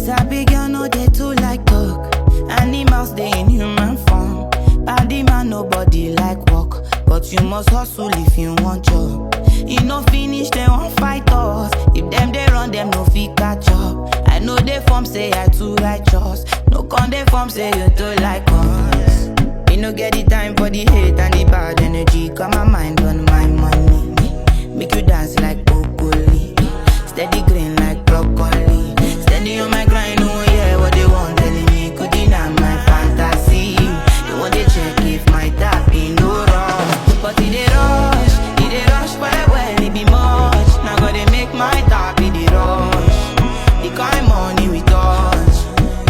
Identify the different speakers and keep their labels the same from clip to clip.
Speaker 1: Sabi girl no dey too like talk. Animals dey in human form. Body man nobody like work, but you must hustle if you want job. E no finish dem wan fight us. If dem dey run dem no fit catch up. I know dey form say I too righteous. No con dey form say you too like us. Me no get the time for the hate and the bad energy. Got my mind on my money. Make you dance like broccoli. Steady green like broccoli. Steady on my grind, oh yeah, what they want telling me. Could deny my fantasy. They want to check if my tap in no wrong. But it dey rush well, it be much. Now gotta make my tap in the rush. The kind money we touch,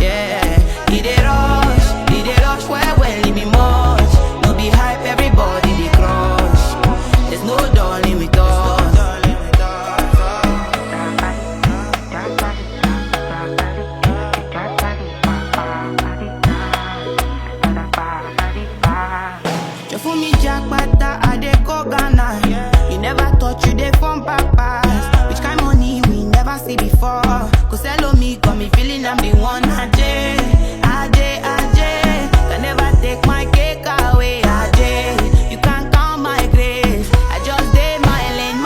Speaker 1: yeah. It dey rush well, it be much. No be hype, everybody dey crush. There's no darling with us. You fool me jackpata, I dey go Ghana. You never thought you dey from papas. Which kind money we never see before. Cause hello me, got me feeling I'm the one. Ajay, can never take my cake away. Ajay, you can't count my grace. I just did my lane.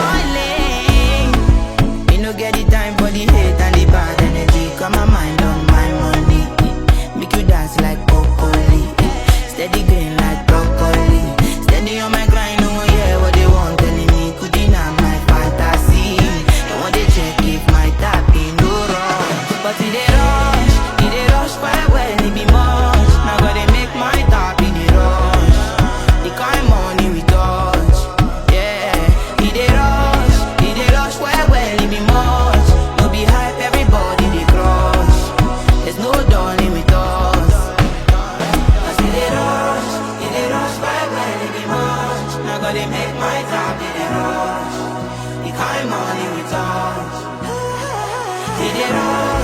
Speaker 1: Me no get the time for the hate and the bad energy. Got my mind on my money. Make you dance like broccoli. Steady green like broccoli. Steady on my grind, oh yeah, what they want telling me. Could deny my fantasy. They want to check if my tap in no wrong. But it dey rush well, it be much. Now gotta make my tap in the rush. The kind money we touch, yeah. It dey rush well, it be much. No be hype, everybody dey crush. There's no darling with us. Cause it dey rush well, it be much. Now gotta make my tap in the rush. The kind money we touch, it dey rush.